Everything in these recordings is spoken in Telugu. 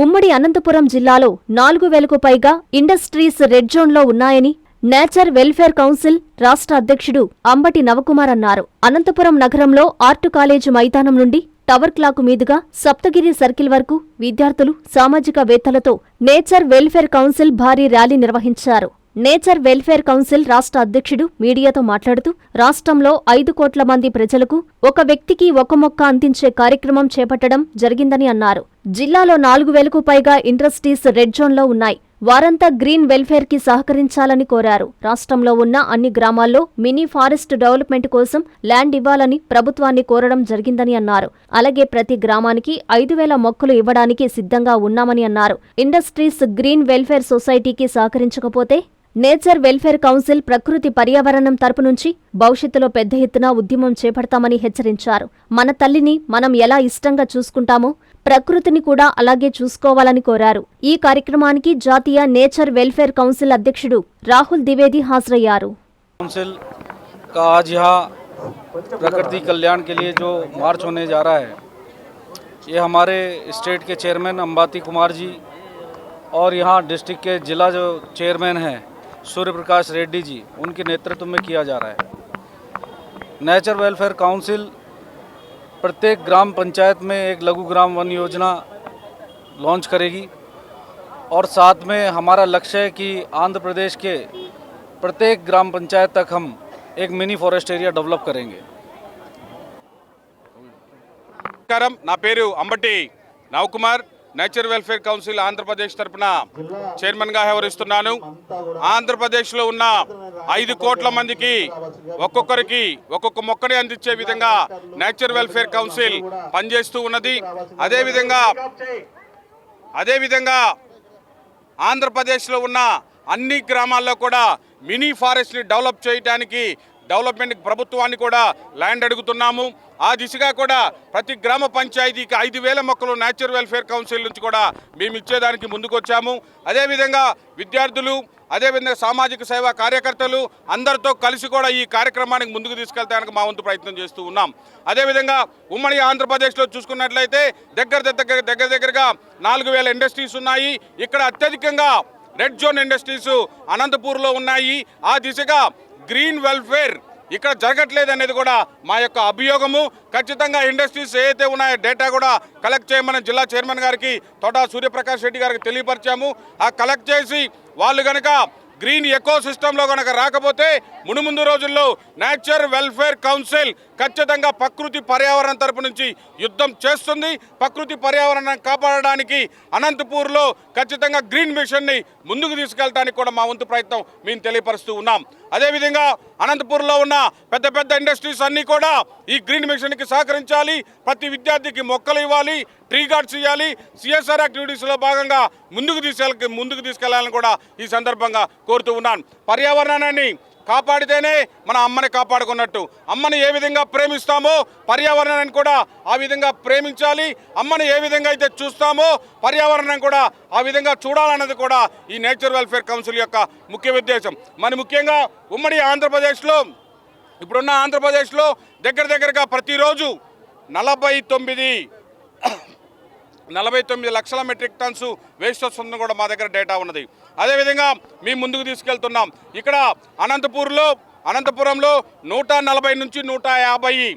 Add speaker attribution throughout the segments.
Speaker 1: ఉమ్మడి అనంతపురం జిల్లాలో 4000కు పైగా ఇండస్ట్రీస్ రెడ్ జోన్లో ఉన్నాయని నేచర్ వెల్ఫేర్ కౌన్సిల్ రాష్ట్ర అధ్యక్షుడు అంబటి నవకుమార్ అన్నారు. అనంతపురం నగరంలో ఆర్టు కాలేజీ మైదానం నుండి టవర్ క్లాకు మీదుగా సప్తగిరి సర్కిల్ వరకు విద్యార్థులు, సామాజికవేత్తలతో నేచర్ వెల్ఫేర్ కౌన్సిల్ భారీ ర్యాలీ నిర్వహించారు. నేచర్ వెల్ఫేర్ కౌన్సిల్ రాష్ట్ర అధ్యక్షుడు మీడియాతో మాట్లాడుతూ రాష్ట్రంలో 5 కోట్ల మంది ప్రజలకు ఒక వ్యక్తికి ఒక మొక్క అందించే కార్యక్రమం చేపట్టడం జరిగిందని అన్నారు. జిల్లాలో 4000కు పైగా ఇండస్ట్రీస్ రెడ్ జోన్లో ఉన్నాయి. వారంతా గ్రీన్ వెల్ఫేర్ కి సహకరించాలని కోరారు. రాష్ట్రంలో ఉన్న అన్ని గ్రామాల్లో మినీ ఫారెస్ట్ డెవలప్మెంట్ కోసం ల్యాండ్ ఇవ్వాలని ప్రభుత్వాన్ని కోరడం జరిగిందని అన్నారు. అలాగే ప్రతి గ్రామానికి 5000 మొక్కలు ఇవ్వడానికి సిద్ధంగా ఉన్నామని అన్నారు. ఇండస్ట్రీస్ గ్రీన్ వెల్ఫేర్ సొసైటీకి సహకరించకపోతే నేచర్ వెల్ఫేర్ కౌన్సిల్ ప్రకృతి పర్యావరణం తరపు నుంచి భవిష్యత్తులో పెద్ద ఎత్తున ఉద్యమం చేపడతామని హెచ్చరించారు. మన తల్లిని మనం ఎలా ఇష్టంగా చూసుకుంటామో ప్రకృతిని కూడా అలాగే చూసుకోవాలని కోరారు. ఈ కార్యక్రమానికి జాతీయ నేచర్ వెల్ఫేర్ కౌన్సిల్ అధ్యక్షుడు రాహుల్ ద్వివేदी హాజరయ్యారు.
Speaker 2: काउंसिल का आज यहाँ प्रकृति कल्याण के लिए जो मार्च होने जा रहा है, ये हमारे स्टेट के चेयरमैन अंबाती कुमार जी और यहाँ डिस्ट्रिक्ट के जिला जो चेयरमैन हैं सूर्य प्रकाश रेड्डी जी, उनके नेतृत्व में किया जा रहा है। नेचर वेलफेयर काउंसिल प्रत्येक ग्राम पंचायत में एक लघु ग्राम वन योजना लॉन्च करेगी और साथ में हमारा लक्ष्य है कि आंध्र प्रदेश के प्रत्येक ग्राम पंचायत तक हम एक मिनी फॉरेस्ट एरिया डेवलप करेंगे।
Speaker 3: నా పేరు Ambati Navakumar, nature welfare council Andhra Pradesh తరపున చైర్మన్గా వ్యవహరిస్తున్నాను. ఆంధ్రప్రదేశ్లో ఉన్న 5 కోట్ల మందికి ఒక్కొక్కరికి ఒక్కొక్క మొక్కని అందించే విధంగా నేచర్ వెల్ఫేర్ కౌన్సిల్ పనిచేస్తూ ఉన్నది. అదేవిధంగా ఆంధ్రప్రదేశ్లో ఉన్న అన్ని గ్రామాల్లో కూడా మినీ ఫారెస్ట్ని డెవలప్ చేయడానికి డెవలప్మెంట్ ప్రభుత్వాన్ని కూడా ల్యాండ్ అడుగుతున్నాము. ఆ దిశగా కూడా ప్రతి గ్రామ పంచాయతీకి 5000 మొక్కలు నేచర్ వెల్ఫేర్ కౌన్సిల్ నుంచి కూడా మేము ఇచ్చేదానికి ముందుకొచ్చాము. అదేవిధంగా విద్యార్థులు, అదేవిధంగా సామాజిక సేవా కార్యకర్తలు అందరితో కలిసి కూడా ఈ కార్యక్రమానికి ముందుకు తీసుకెళ్తానికి మా వంతు ప్రయత్నం చేస్తూ ఉన్నాం. అదేవిధంగా ఉమ్మడి ఆంధ్రప్రదేశ్లో చూసుకున్నట్లయితే దగ్గరగా 4000 ఇండస్ట్రీస్ ఉన్నాయి. ఇక్కడ అత్యధికంగా రెడ్ జోన్ ఇండస్ట్రీస్ అనంతపూర్లో ఉన్నాయి. ఆ దిశగా గ్రీన్ వెల్ఫేర్ ఇక్కడ జరగట్లేదు అనేది కూడా మా యొక్క అభియోగము. ఖచ్చితంగా ఇండస్ట్రీస్ ఏదైతే ఉన్నాయో డేటా కూడా కలెక్ట్ చేయమని జిల్లా చైర్మన్ గారికి తోట సూర్యప్రకాష్ రెడ్డి గారికి తెలియపరిచాము. ఆ కలెక్ట్ చేసి వాళ్ళు కనుక గ్రీన్ ఎకో సిస్టంలో కనుక రాకపోతే ముందు రోజుల్లో నేచర్ వెల్ఫేర్ కౌన్సిల్ ఖచ్చితంగా ప్రకృతి పర్యావరణం తరపు నుంచి యుద్ధం చేస్తుంది. ప్రకృతి పర్యావరణాన్ని కాపాడడానికి అనంతపూర్లో ఖచ్చితంగా గ్రీన్ మిషన్ని ముందుకు తీసుకెళ్ళడానికి కూడా మా వంతు ప్రయత్నం మేము తెలియపరుస్తూ ఉన్నాం. అదేవిధంగా అనంతపూర్లో ఉన్న పెద్ద ఇండస్ట్రీస్ అన్నీ కూడా ఈ గ్రీన్ మిషన్కి సహకరించాలి. ప్రతి విద్యార్థికి మొక్కలు ఇవ్వాలి, ట్రీ గార్డ్స్ ఇవ్వాలి. సిఎస్ఆర్ యాక్టివిటీస్లో భాగంగా ముందుకు తీసుకెళ్లాలని కూడా ఈ సందర్భంగా కోరుతూ ఉన్నాను. పర్యావరణాన్ని కాపాడితేనే మన అమ్మని కాపాడుకున్నట్టు. అమ్మని ఏ విధంగా ప్రేమిస్తామో పర్యావరణాన్ని కూడా ఆ విధంగా ప్రేమించాలి. అమ్మని ఏ విధంగా అయితే చూస్తామో పర్యావరణం కూడా ఆ విధంగా చూడాలన్నది కూడా ఈ నేచర్ వెల్ఫేర్ కౌన్సిల్ యొక్క ముఖ్య ఉద్దేశం. మరి ముఖ్యంగా ఉమ్మడి ఆంధ్రప్రదేశ్లో ఇప్పుడున్న ఆంధ్రప్రదేశ్లో దగ్గరగా ప్రతిరోజు 49 లక్షల మెట్రిక్ టన్స్ వేస్ట్ వస్తుందని కూడా మా దగ్గర డేటా ఉన్నది. అదేవిధంగా మేము ముందుకు తీసుకెళ్తున్నాం. ఇక్కడ అనంతపురంలో 140 నుంచి 150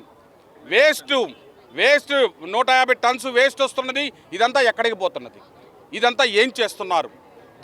Speaker 3: 150 టన్స్ వేస్ట్ వస్తున్నది. ఇదంతా ఎక్కడికి పోతున్నది? ఇదంతా ఏం చేస్తున్నారు?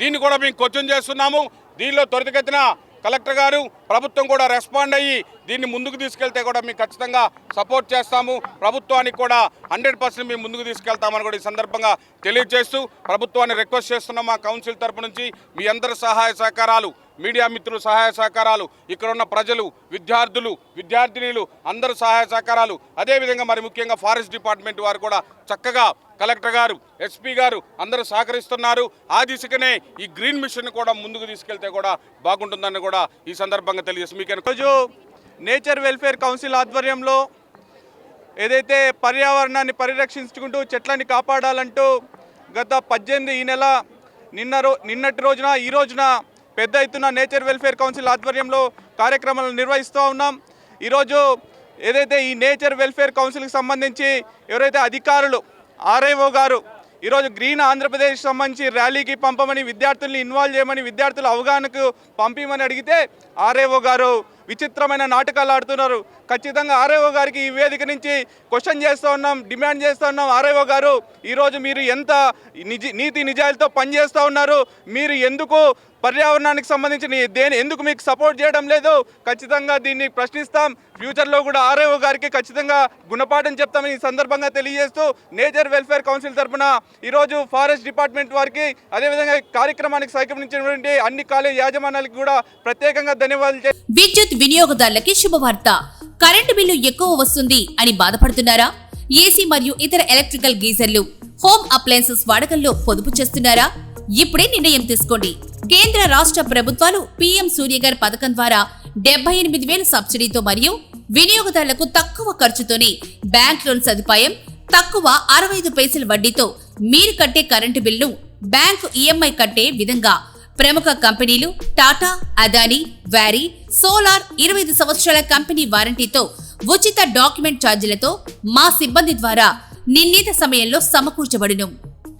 Speaker 3: దీన్ని కూడా మేము క్వశ్చన్ చేస్తున్నాము. దీనిలో త్వరితగతిన కలెక్టర్ గారు, ప్రభుత్వం కూడా రెస్పాండ్ అయ్యి దీన్ని ముందుకు తీసుకెళ్తే కూడా మేము ఖచ్చితంగా సపోర్ట్ చేస్తాము. ప్రభుత్వానికి కూడా 100% మేము ముందుకు తీసుకెళ్తామని కూడా ఈ సందర్భంగా తెలియజేస్తూ ప్రభుత్వాన్ని రిక్వెస్ట్ చేస్తున్నాం. మా కౌన్సిల్ తరపు నుంచి మీ అందరి సహాయ సహకారాలు, మీడియా మిత్రులు సహాయ సహకారాలు, ఇక్కడ ఉన్న ప్రజలు, విద్యార్థులు, విద్యార్థినీలు అందరూ సహాయ సహకారాలు, అదేవిధంగా మరి ముఖ్యంగా ఫారెస్ట్ డిపార్ట్మెంట్ వారు కూడా చక్కగా కలెక్టర్ గారు, ఎస్పీ గారు అందరూ సహకరిస్తున్నారు. ఆ దిశగానే ఈ గ్రీన్ మిషన్ కూడా ముందుకు తీసుకెళ్తే కూడా బాగుంటుందని కూడా ఈ సందర్భంగా తెలియజేసి మీకు
Speaker 4: ఈరోజు నేచర్ వెల్ఫేర్ కౌన్సిల్ ఆధ్వర్యంలో ఏదైతే పర్యావరణాన్ని పరిరక్షించుకుంటూ చెట్లని కాపాడాలంటూ గత 18 ఈ నెల నిన్నటి రోజున ఈ రోజున పెద్ద ఎత్తున నేచర్ వెల్ఫేర్ కౌన్సిల్ ఆధ్వర్యంలో కార్యక్రమాలు నిర్వహిస్తూ ఉన్నాం. ఈరోజు ఏదైతే ఈ నేచర్ వెల్ఫేర్ కౌన్సిల్కి సంబంధించి ఎవరైతే అధికారులు ఆర్ఐఓ గారు ఈరోజు గ్రీన్ ఆంధ్రప్రదేశ్ సంబంధించి ర్యాలీకి పంపమని, విద్యార్థుల్ని ఇన్వాల్వ్ చేయమని, విద్యార్థుల అవగాహనకు పంపించమని అడిగితే ఆర్ఏఓ గారు విచిత్రమైన నాటకాలు ఆడుతున్నారు. ఖచ్చితంగా ఆర్ఏఓ గారికి ఈ వేదిక నుంచి క్వశ్చన్ చేస్తూ ఉన్నాం, డిమాండ్ చేస్తూ ఉన్నాం. ఆర్ఏఓ గారు, ఈరోజు మీరు ఎంత నీతి నిజాయితీతో పనిచేస్తూ ఉన్నారు? మీరు ఎందుకు పర్యావరణానికి సంబంధించిన ఎందుకు మీకు సపోర్ట్ చేయడం లేదు? ఖచ్చితంగా దీన్ని ప్రశ్నిస్తాం. ఫ్యూచర్లో కూడా ఆర్ఏఓ గారికి ఖచ్చితంగా గుణపాఠం చెప్తామని ఈ సందర్భంగా తెలియజేస్తూ నేచర్ వెల్ఫేర్ కౌన్సిల్ తరఫున ఈరోజు ఫారెస్ట్ డిపార్ట్మెంట్ వారికి, అదేవిధంగా కార్యక్రమానికి సహకరించినటువంటి అన్ని కాలేజ్ యాజమాన్యాలకు కూడా ప్రత్యేకంగా ధన్యవాదాలు.
Speaker 5: విద్యుత్ వినియోగదారులకి శుభవార్త. కరెంటు బిల్లు ఎక్కువ వస్తుంది అని బాధపడుతున్నారా? ఏసీ మరియు ఇతర ఎలక్ట్రికల్ గీజర్లు, హోమ్ అప్లయన్సెస్ వాడకంలో పొదుపు చేస్తున్నారా? ఇప్పుడే నిర్ణయం తీసుకోండి. కేంద్ర రాష్ట్ర ప్రభుత్వాలు పీఎం సూర్యఘర్ పథకం ద్వారా 78,000 సబ్సిడీతో మరియు వినియోగదారులకు తక్కువ ఖర్చుతోనే బ్యాంక్ లోన్ సదుపాయం, తక్కువ 65 పైసల వడ్డీతో మీరు కట్టే కరెంటు బిల్లు బ్యాంకు ఈఎంఐ కట్టే విధంగా ప్రముఖ కంపెనీలు టాటా, అదానీ, వారీ, సోలార్ 25 సంవత్సరాల కంపెనీ వారంటీతో ఉచిత డాక్యుమెంట్ ఛార్జీలతో మా సిబ్బంది ద్వారా నిర్ణీత సమయంలో సమకూర్చబడును.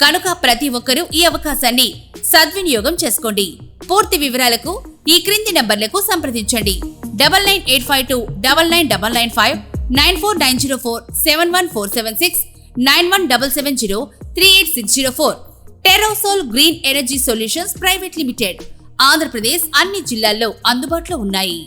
Speaker 5: కనుక ప్రతి ఒక్కరూ ఈ అవకాశాన్ని సద్వినియోగం చేసుకోండి. పూర్తి వివరాలకు ఈ క్రింది నంబర్లకు సంప్రదించండి. 9985299995, 94904714776, 9177038604. టెరోసోల్ green energy solutions private limited. Andhra Pradesh అన్ని జిల్లాల్లో అందుబాటులో ఉన్నాయి.